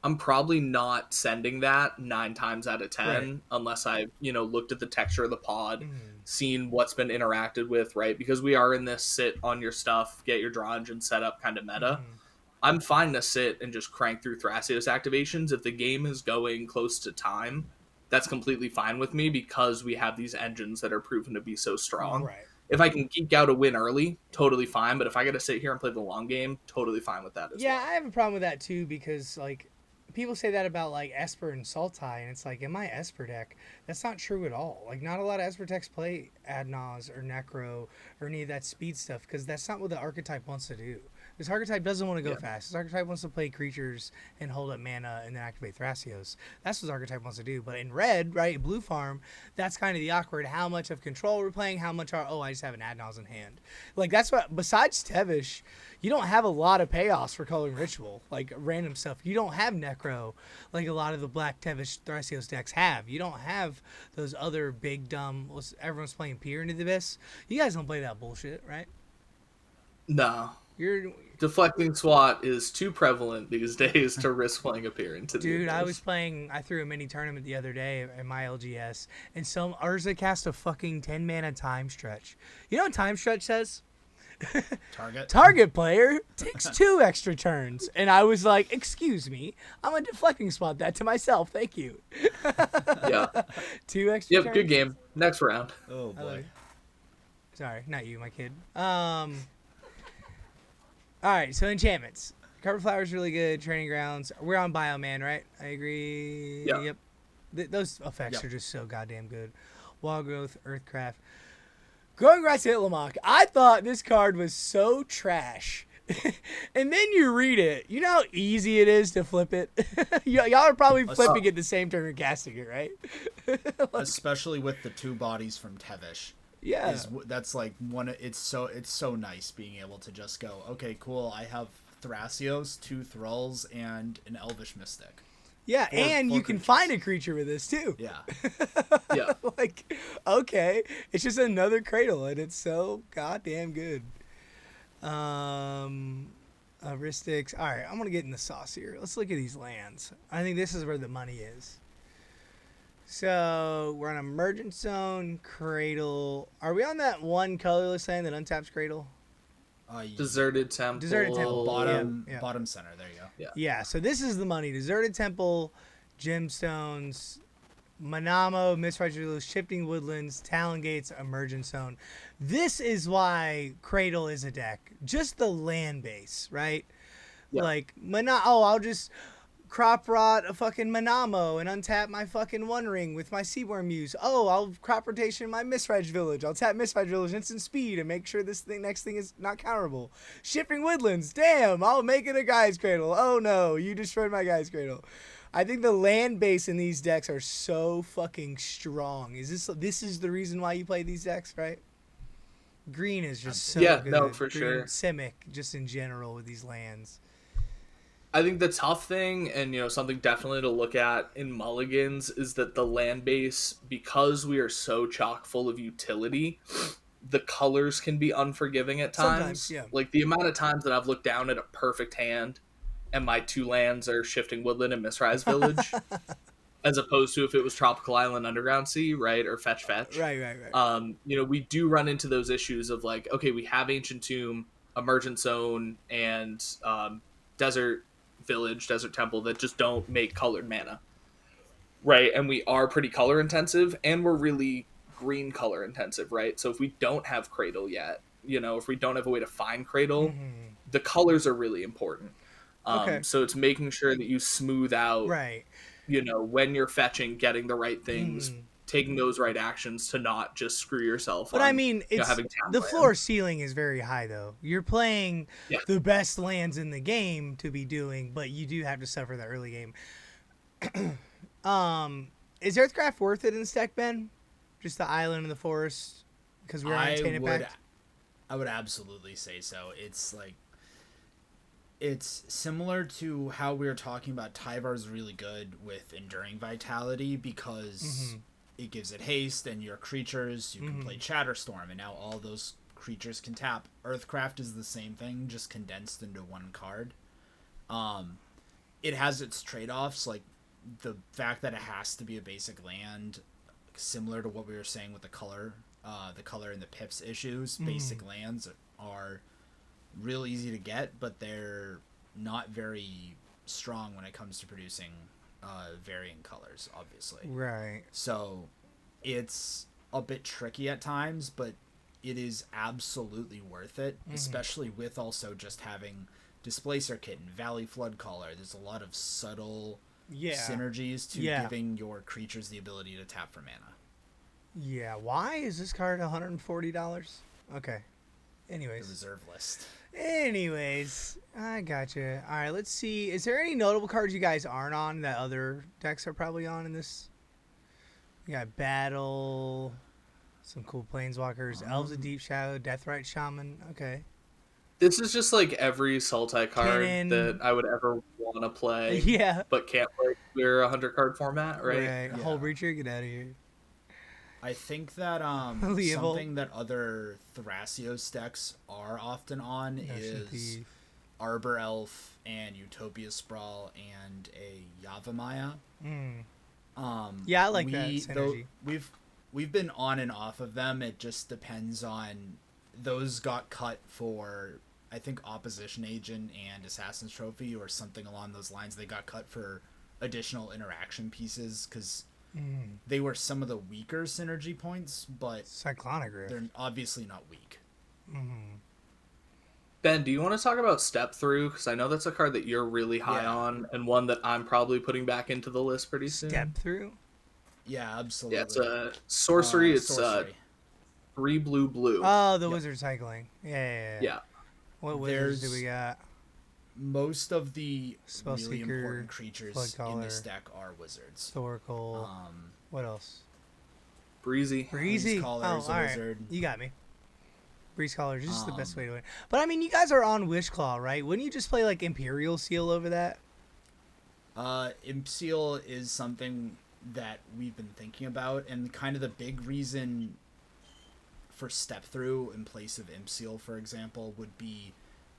I'm probably not sending that 9 times out of 10 Right. unless I, looked at the texture of the pod, Mm-hmm. seen what's been interacted with, right? Because we are in this sit on your stuff, get your draw engine set up kind of meta. Mm-hmm. I'm fine to sit and just crank through Thrasios activations. If the game is going close to time, that's completely fine with me because we have these engines that are proven to be so strong. Right. If I can geek out a win early, totally fine. But if I got to sit here and play the long game, totally fine with that as Yeah, well. I have a problem with that too because like people say that about like Esper and Sultai, and it's like in my Esper deck, that's not true at all. Like not a lot of Esper decks play Ad Naz or Necro or any of that speed stuff because that's not what the archetype wants to do. This archetype doesn't want to go fast. This archetype wants to play creatures and hold up mana and then activate Thrasios. That's what the archetype wants to do. But in red, right, blue farm, that's kind of the awkward. How much of control we're playing? How much are I just have an Ad Naz in hand? Like that's what. Besides TEVESH, you don't have a lot of payoffs for coloring ritual, like random stuff. You don't have Necro like a lot of the black TEVESH Thrasios decks have. You don't have those other big dumb. Everyone's playing Peer into the Abyss. You guys don't play that bullshit, right? No. You're Deflecting SWAT is too prevalent these days to risk playing a peer into the Dude, I abyss. I threw a mini tournament the other day at my LGS, and some Urza cast a fucking 10 mana time stretch. You know what time stretch says? Target player takes 2 extra turns. And I was like, excuse me, I'm a deflecting spot that to myself. Thank you. Yeah. 2 extra Yep, turns. good game. Next round. Oh boy. Sorry, not you, my kid. All right, so enchantments. Cover Flower's really good. Training Grounds. We're on Bioman, right? I agree. Yeah. Yep. Those effects are just so goddamn good. Wall Growth, Earthcraft. Going right to Itlamok. I thought this card was so trash. And then you read it. You know how easy it is to flip it? Y'all are probably flipping it the same turn you're casting it, right? Especially with the 2 bodies from TEVESH. Yeah. That's like it's so nice being able to just go, okay, cool, I have Thrasios, 2 Thralls, and an Elvish Mystic. Yeah, and you can creatures. find a creature with this too. Yeah. Yeah. Like, okay, it's just another cradle, and it's so goddamn good. Heuristics. All right, I'm gonna get in the sauce here. Let's look at these lands. I think this is where the money is. So we're on Emergent Zone, Cradle. Are we on that one colorless land that untaps Cradle? Deserted Temple. Deserted Temple. Bottom center. There you go. Yeah. So this is the money. Deserted Temple, Gemstones, Manamo, Misfire Village, Shifting Woodlands, Talon Gates, Emergent Zone. This is why Cradle is a deck. Just the land base, right? Yeah. Like, I'll just crop rot a fucking Manamo and untap my fucking One Ring with my Seaborn Muse. Oh, I'll crop rotation my Misrage Village. I'll tap Misrage Village instant speed and make sure this next thing is not counterable. Shifting Woodlands. Damn, I'll make it a Guy's Cradle. Oh no, you destroyed my Guy's Cradle. I think the land base in these decks are so fucking strong. This is the reason why you play these decks, right? Green is just so good. No, for Green, sure. Simic, just in general with these lands. I think the tough thing, and something definitely to look at in mulligans, is that the land base, because we are so chock full of utility, the colors can be unforgiving at times. Sometimes, yeah. Like the amount of times that I've looked down at a perfect hand and my 2 lands are Shifting Woodland and Misrise Village, as opposed to if it was Tropical Island Underground Sea, right, or Fetch. Right. We do run into those issues of like, okay, we have Ancient Tomb, Emergent Zone, and Desert Village, Desert Temple that just don't make colored mana, right? And we are pretty color intensive, and we're really green color intensive, right? So if we don't have Cradle yet, if we don't have a way to find Cradle, the colors are really important. So it's making sure that you smooth out, right? When you're fetching, getting the right things, taking those right actions to not just screw yourself. But I mean, it's having the floor ceiling is very high though. You're playing the best lands in the game to be doing, but you do have to suffer the early game. Is Earthcraft worth it in this deck, Ben? Just the island and the forest because we're on Tainted Pact? I would absolutely say so. It's like it's similar to how we were talking about Tyvar's really good with Enduring Vitality because it gives it haste, and your creatures, you can play Chatterstorm, and now all those creatures can tap. Earthcraft is the same thing, just condensed into one card. It has its trade-offs, like the fact that it has to be a basic land, similar to what we were saying with the color and the pips issues. Basic lands are real easy to get, but they're not very strong when it comes to producing varying colors, obviously. Right. So it's a bit tricky at times, but it is absolutely worth it, especially with also just having Displacer Kitten, Valley Flood Caller. There's a lot of subtle synergies to giving your creatures the ability to tap for mana. Yeah, why is this card $140? Okay. Anyways. The reserve list. Anyways, I gotcha. All right, let's see. Is there any notable cards you guys aren't on that other decks are probably on in this? We got Battle, some cool Planeswalkers, Elves of Deep Shadow, Deathrite Shaman. Okay. This is just like every sultai card Cannon. that I would ever want to play, Yeah. but can't play clear 100 card format, right? Yeah. Whole Breacher, get out of here. I think that Level. something that other Thrasios decks are often on is Arbor Elf and Utopia Sprawl and a Yavimaya. Yeah, I like that synergy. We've been on and off of them. It just depends on, those got cut for, I think, Opposition Agent and Assassin's Trophy or something along those lines. They got cut for additional interaction pieces because they were some of the weaker synergy points, but Cyclonic Rift. they're obviously not weak. Ben, do you want to talk about Step Through? Because I know that's a card that you're really high on, and one that I'm probably putting back into the list pretty soon. Step Through? Yeah, absolutely. Yeah, it's a sorcery. It's sorcery. 3 blue. Oh, the wizard cycling. Yeah. What wizards do we got? Most of the Spellseeker, really important creatures Floodcaller, in this deck are wizards. Historical. What else? Breezy. Breeze Caller's a all right. wizard. You got me. Breeze Caller is just the best way to win. But I mean, you guys are on Wishclaw, right? Wouldn't you just play like Imperial Seal over that? Imp Seal is something that we've been thinking about, and kind of the big reason for Step Through in place of Imp Seal, for example, would be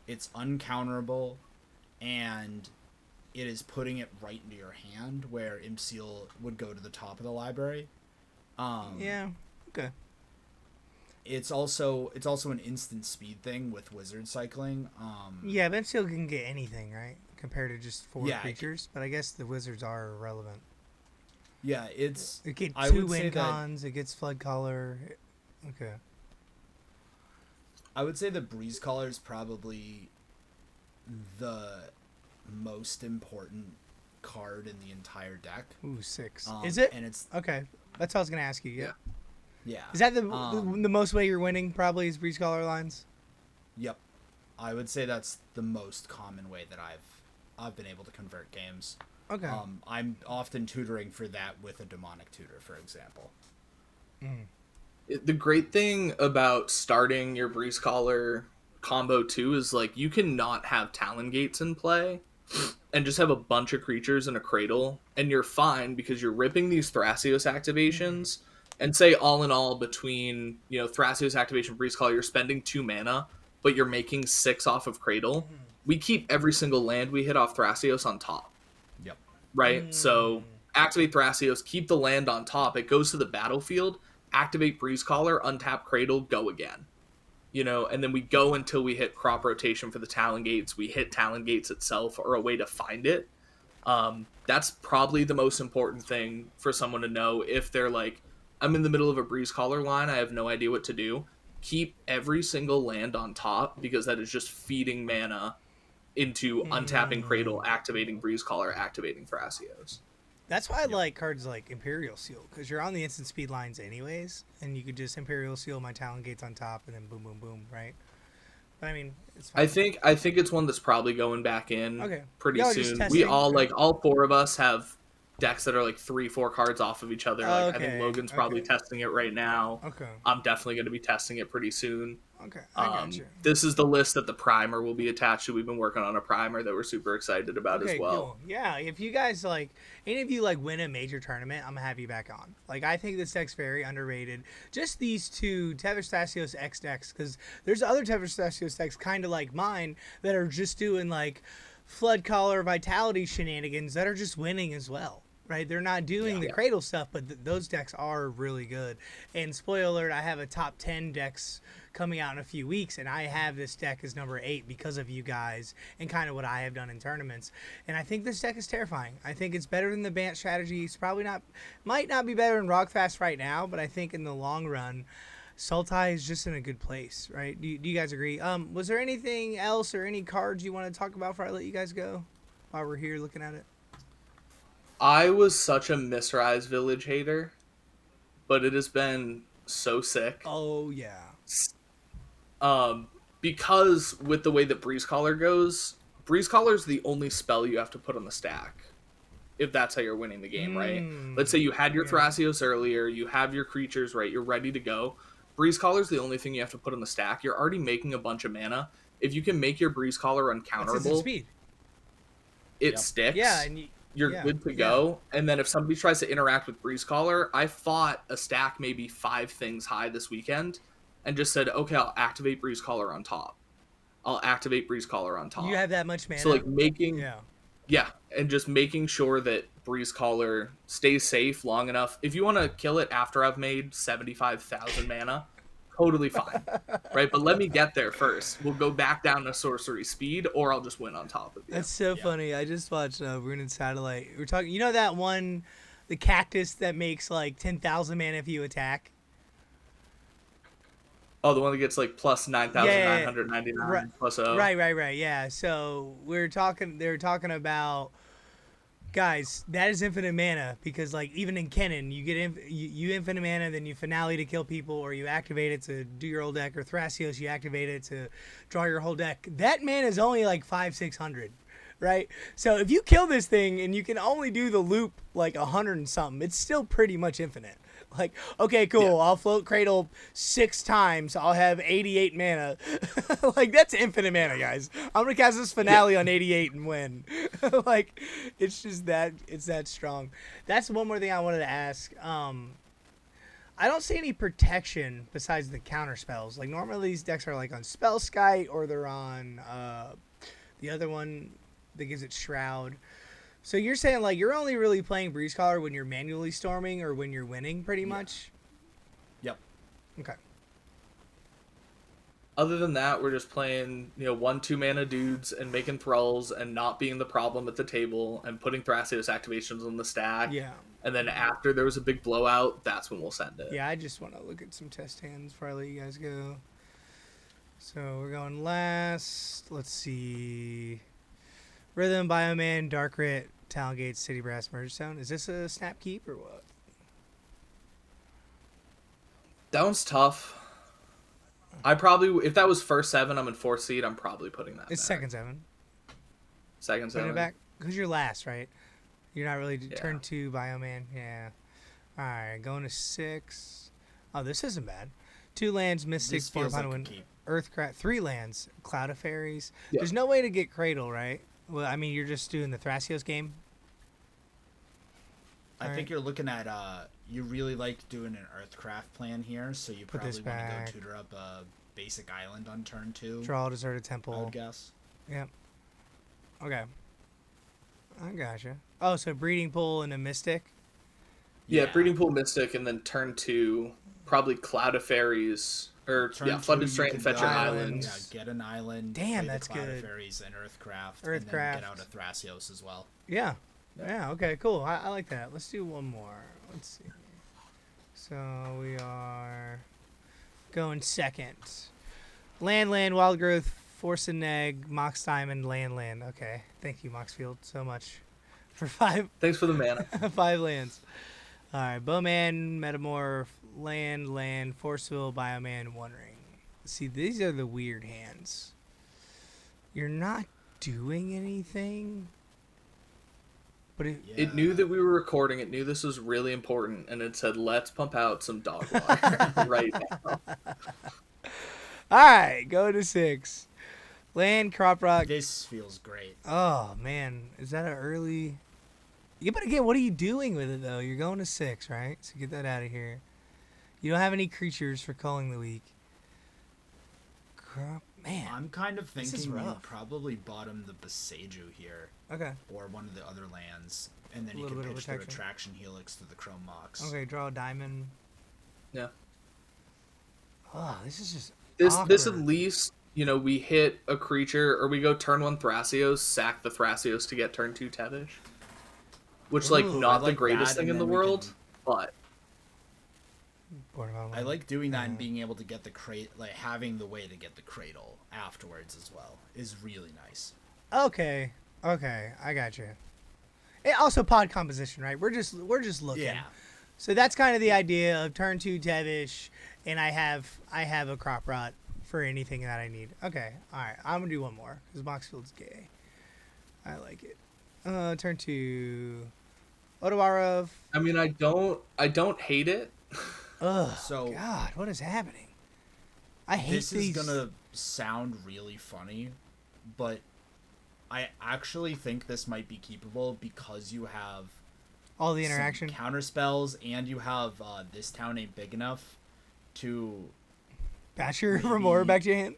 it's uncounterable, and it is putting it right into your hand, where Imp Seal would go to the top of the library. Yeah. Okay. It's also an instant speed thing with wizard cycling. Yeah, Imp Seal can get anything, right? Compared to just 4 Yeah, creatures, but I guess the wizards are irrelevant. Yeah, it gets I 2 would say win that- cons. It gets Flood Caller. Okay. I would say the Breeze Caller is probably the most important card in the entire deck. Ooh, 6. Is it? And it's Okay. That's what I was gonna ask you. Yeah. yeah. Is that the most way you're winning? Probably is Breeze Caller lines. Yep. I would say that's the most common way that I've been able to convert games. Okay. I'm often tutoring for that with a demonic tutor, for example. The great thing about starting your Breeze Caller combo too is like you can not have Talon Gates in play and just have a bunch of creatures in a cradle, and you're fine because you're ripping these Thrasios activations. And say all in all between, Thrasios activation, Breeze Caller, you're spending 2 mana, but you're making 6 off of cradle. We keep every single land we hit off Thrasios on top. Yep. Right? So activate Thrasios, keep the land on top. It goes to the battlefield, activate Breeze Caller, untap cradle, go again. And then we go until we hit crop rotation for the Talon Gates. We hit Talon Gates itself or a way to find it. That's probably the most important thing for someone to know if they're like, I'm in the middle of a Breeze Caller line, I have no idea what to do. Keep every single land on top because that is just feeding mana into untapping cradle, activating Breeze Caller, activating Thrasios. That's why I like cards like Imperial Seal, because you're on the instant speed lines anyways, and you could just Imperial Seal my Talon Gates on top, and then boom, boom, boom, right? But I mean, it's fine. I think it's one that's probably going back in pretty Y'all just soon. testing, We all right? all 4 of us have decks that are like 3-4 cards off of each other. Like I think Okay, Logan's probably testing it right now. Okay. I'm definitely going to be testing it pretty soon. Okay, I got you. This is the list that the primer will be attached to. We've been working on a primer that we're super excited about as well. Cool. Yeah, if you guys like, any of you like win a major tournament, I'm gonna have you back on. Like, I think this deck's very underrated. Just these two TEVESH THRASIOS X decks, because there's other TEVESH THRASIOS decks kind of like mine that are just doing like Flood Collar Vitality shenanigans that are just winning as well. Right, they're not doing the cradle stuff, but those decks are really good. And spoiler alert, I have a top 10 decks coming out in a few weeks, and I have this deck as number 8 because of you guys and kind of what I have done in tournaments. And I think this deck is terrifying. I think it's better than the Bant strategy. It's probably not, might not be better than Rockfast right now, but I think in the long run, Sultai is just in a good place, right? Do you guys agree? Was there anything else or any cards you want to talk about before I let you guys go while we're here looking at it? I was such a Misrise Village hater, but it has been so sick. Oh, yeah. Because with the way that Breeze Collar goes, Breeze Collar is the only spell you have to put on the stack, if that's how you're winning the game, right? Let's say you had your Thrasios earlier, you have your creatures, right? You're ready to go. Breeze Collar is the only thing you have to put on the stack. You're already making a bunch of mana. If you can make your Breeze Collar uncounterable, speed. It sticks. Yeah, and you're good to go. And then if somebody tries to interact with Breeze Collar, I fought a stack maybe 5 things high this weekend and just said, okay, I'll activate Breeze Collar on top. You have that much mana. So like making and just making sure that Breeze Collar stays safe long enough. If you want to kill it after I've made 75,000 mana, totally fine. Right? But let me get there first. We'll go back down to sorcery speed, or I'll just win on top of you. That's so funny. I just watched Ruined Satellite. We're talking, you know that one, the cactus that makes like 10,000 mana if you attack? Oh, the one that gets like plus 9,999 plus O. Right. Yeah. So they were talking about, guys, that is infinite mana, because like even in Kennen, you get you infinite mana, then you finale to kill people, or you activate it to do your whole deck, or Thrasios, you activate it to draw your whole deck. That mana is only like 500-600, right? So if you kill this thing and you can only do the loop like 100 and something, it's still pretty much infinite. Like, okay, cool, yeah. I'll float Cradle 6 times. I'll have 88 mana. Like, that's infinite mana, guys. I'm going to cast this finale on 88 and win. Like, it's just that, it's that strong. That's one more thing I wanted to ask. I don't see any protection besides the counter spells. Like, normally these decks are, like, on Spellskite, or they're on the other one that gives it Shroud. So you're saying, like, you're only really playing Breeze Collar when you're manually storming or when you're winning, pretty much? Yep. Okay. Other than that, we're just playing, 1-2 mana dudes and making thralls and not being the problem at the table and putting Thrasios activations on the stack. Yeah. And then after there was a big blowout, that's when we'll send it. Yeah, I just want to look at some test hands before I let you guys go. So we're going last. Let's see. Rhythm, Bioman, Dark Rit, Talongate, City Brass, Mergestone. Is this a snap keep or what? That one's tough. I probably, if that was first 7, I'm in 4th seed, I'm probably putting that It's back. second 7. Second 7? Putting it back? Because you're last, right? You're not really turn 2 Bioman. Yeah. Alright, going to 6. Oh, this isn't bad. 2 lands, Mystic, 4 Wind, Earthcraft, 3 lands, Cloud of Fairies. Yeah. There's no way to get Cradle, right? Well, I mean, you're just doing the Thrasios game? I think you're looking at, you really like doing an Earthcraft plan here, so you probably want to go tutor up a basic island on turn 2. Draw a Deserted Temple. I would guess. Yep. Okay. I gotcha. Oh, so Breeding Pool and a Mystic? Yeah, Breeding Pool, Mystic, and then turn 2, probably Cloud of Fairies. Or, Flooded Straight and fetch an island. Yeah, get an island. Damn, that's Cloud good. Of Fairies and Earthcraft. And then get out a Thrasios as well. Yeah. Yeah, okay, cool. I like that. Let's do one more. Let's see. So we are going second. Land, Wild Growth, Force and Neg, Mox Diamond, Land. Okay. Thank you, Moxfield, so much. For 5. Thanks for the mana. 5 lands. All right, Bowman, Metamorph, Land, Forceful, Bioman, One Ring. See, these are the weird hands. You're not doing anything, but it knew that we were recording. It knew this was really important, and it said, "Let's pump out some dog water right now." right, go to 6. Land, crop rock. This feels great. Oh, man. Is that an early... Yeah, but again, what are you doing with it, though? You're going to 6, right? So get that out of here. You don't have any creatures for culling the week. Man. I'm kind of this is thinking you rough. probably bottom the Boseiju here. Okay. Or one of the other lands. And then A you little can bit of pitch the protection. Retraction Helix to the Chrome Mox. Okay, draw a diamond. Yeah. Oh, this is just This at awkward. least, we hit a creature, or we go turn 1 Thrasios, sack the Thrasios to get turn 2 Tevesh. Which, Ooh, I not the like greatest that, thing and in the then we world, can- but I like doing that and Yeah. being able to get the having the way to get the cradle afterwards as well is really nice. Okay, I got you. And also pod composition, right? We're just looking. Yeah. So that's kind of the idea of turn 2 Tevesh, and I have a crop rot for anything that I need. Okay, all right. I'm gonna do one more because Moxfield's gay. I like it. Turn 2 Odoarov. I mean, I don't hate it. Ugh. So- God, what is happening? I hate This these. is gonna sound really funny, but I actually think this might be keepable because you have all the some interaction. counter spells and you have this town ain't big enough to. Basher maybe- Remora back to your hand.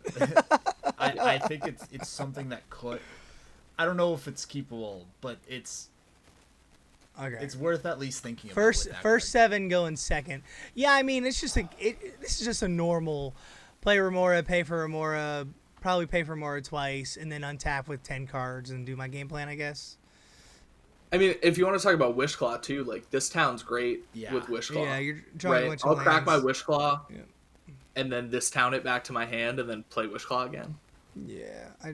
I think it's something that could. I don't know if it's keepable, but it's Okay. worth at least thinking about. First with that first card. 7 going second. Yeah, I mean it's just this is just a normal play Remora, pay for Remora, probably pay for Remora twice, and then untap with 10 cards and do my game plan, I guess. I mean, if you want to talk about Wishclaw too, like this town's great Yeah. with Wishclaw. Yeah, you're drawing a right. bunch of I'll crack my lands. Wishclaw, Yeah. and then this town it back to my hand, and then play Wishclaw again. Yeah, I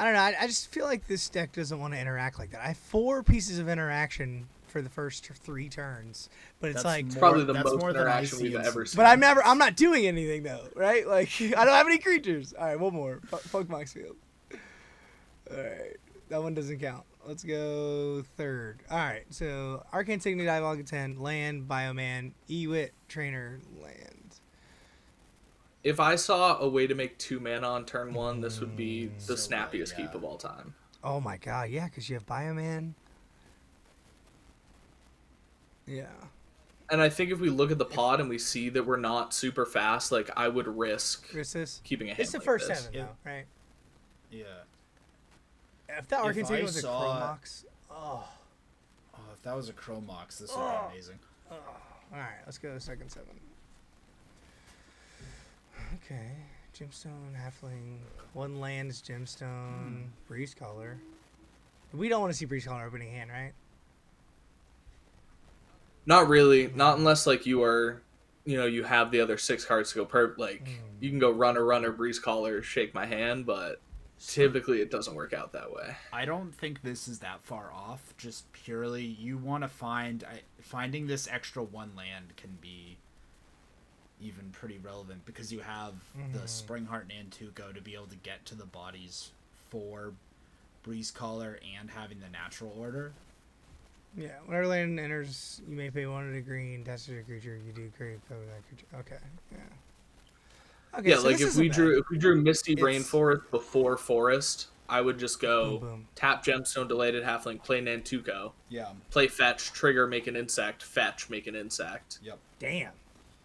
don't know. I just feel like this deck doesn't want to interact like that. I have 4 pieces of interaction for the first 3 turns, but it's That's like. more- Probably the that's most more than I interaction see we've in ever some- seen. But I'm not doing anything though, right? Like I don't have any creatures. All right, one more. Fuck Moxfield. All right, that one doesn't count. Let's go 3rd. All right, so Arcane Signet, Dialogue 10, Land, Bioman, Ewit, Trainer, Land. If I saw a way to make 2 mana on turn 1, this would be the So good, snappiest yeah. keep of all time. Oh my god, yeah, because you have Bioman. Yeah. And I think if we look at the pod and we see that we're not super fast, like I would risk What's this? keeping a hand It's the like first this. 7 Yeah. though, right? Yeah. If that Arcane I Signet was a saw- Chromox. Oh. Oh, if that was a Chromox, this would be amazing. All right, let's go to second 7. Okay, Gemstone, Halfling, 1 land is Gemstone, Breeze Caller. We don't want to see Breeze Caller opening hand, right? Not really. Not unless like you are, you have the other 6 cards to go you can go runner, breeze caller, shake my hand, but typically it doesn't work out that way. I don't think this is that far off. Just purely, you want to finding this extra 1 land can be even pretty relevant because you have the Springheart and Nantuko to be able to get to the bodies for Breeze Caller and having the natural order. Yeah, whenever land enters, you may pay 1 to green, test your creature, you do create cover that creature. Okay, yeah. Okay, Yeah, so like this if isn't we bad. drew Misty It's- Rainforest before Forest, I would just go Boom, boom. tap Gemstone, Delated Halfling, play Nantuko, Yeah. play Fetch, trigger, make an insect, fetch, make an insect, Yep. Damn.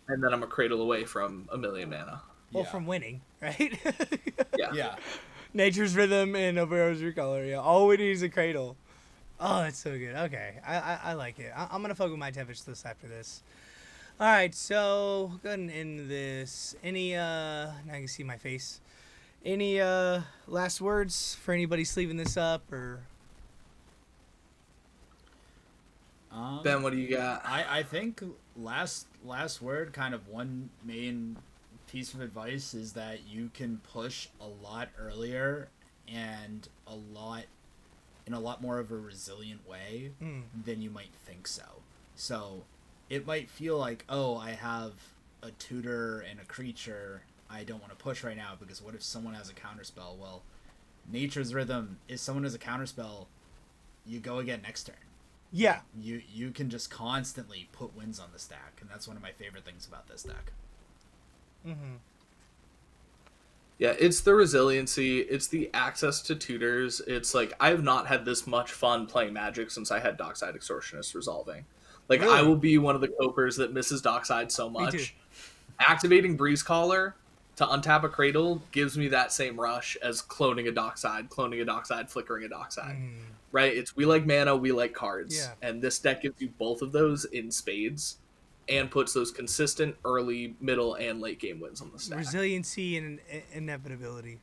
and then I'm a cradle away from a million mana. Well, Yeah. from winning, right? Yeah. Yeah. Nature's Rhythm and Overar's Recolor. Yeah, all we need is a cradle. Oh, that's so good. Okay, I like it. I'm gonna fuck with my Tevesh list after this. All right, so go ahead and end this. Any now you can see my face. Any last words for anybody sleeving this up or? Ben, what do you got? I think last word, kind of one main piece of advice is that you can push a lot earlier and in a lot more of a resilient way than you might think so. So it might feel like, oh, I have a tutor and a creature I don't want to push right now because what if someone has a counterspell? Well, Nature's Rhythm, if someone has a counterspell, you go again next turn. Yeah. You can just constantly put wins on the stack, and that's one of my favorite things about this deck. Yeah, it's the resiliency, it's the access to tutors. It's like I have not had this much fun playing Magic since I had Dockside Extortionist resolving. Like I Really? will be one of the copers that misses Dockside so Me too. much. Activating Breeze Caller to untap a Cradle gives me that same rush as cloning a Dockside, flickering a Dockside. Right? It's we like mana, we like cards. Yeah. And this deck gives you both of those in spades and puts those consistent early, middle, and late game wins on the stack. Resiliency and inevitability.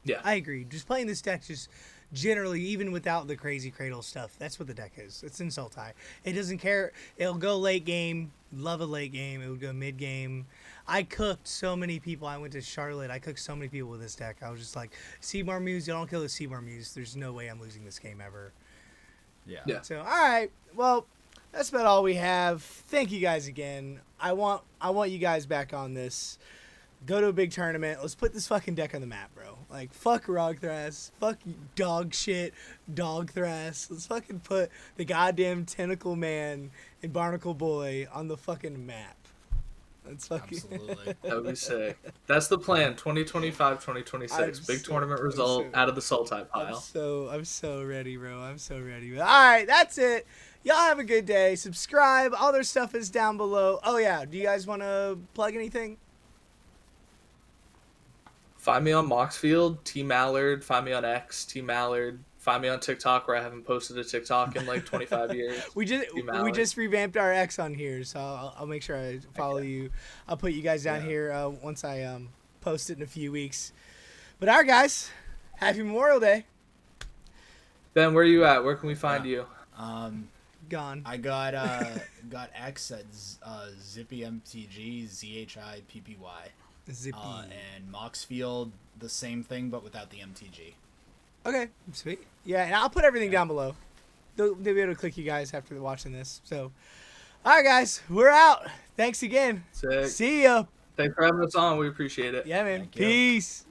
Yeah. I agree. Just playing this deck just generally, even without the crazy cradle stuff, that's what the deck is. It's in sultai. It doesn't care. It'll go late game. Love a late game. It would go mid game. I cooked so many people. I went to Charlotte. I cooked so many people with this deck. I was just like, Seabar Muse, you don't kill the Seabar Muse. There's no way I'm losing this game ever. Yeah. So, all right. Well, that's about all we have. Thank you guys again. I want you guys back on this. Go to a big tournament. Let's put this fucking deck on the map, bro. Like, fuck Rog Thras. Fuck dog shit. Dog Thras. Let's fucking put the goddamn Tentacle Man and Barnacle Boy on the fucking map. Let's fucking... Absolutely. That would be sick. That's the plan. 2025, 2026. Big tournament result out of the sultai pile. I'm so ready, bro. I'm so ready. All right, that's it. Y'all have a good day. Subscribe. All their stuff is down below. Oh, yeah. Do you guys want to plug anything? Find me on Moxfield, T Mallard. Find me on X, T Mallard. Find me on TikTok, where I haven't posted a TikTok in like 25 years. We just revamped our X on here, so I'll make sure I follow you. I'll put you guys down here once I post it in a few weeks. But all right, guys, happy Memorial Day. Ben, where are you at? Where can we find you? Gone. I got X at ZippyMTG, ZHIPPY. Zippy. And Moxfield, the same thing, but without the MTG. Okay, sweet. Yeah, and I'll put everything down below. They'll be able to click you guys after watching this. So, all right, guys, we're out. Thanks again. Sick. See ya. Thanks for having us on. We appreciate it. Yeah, man. Thank you. Peace.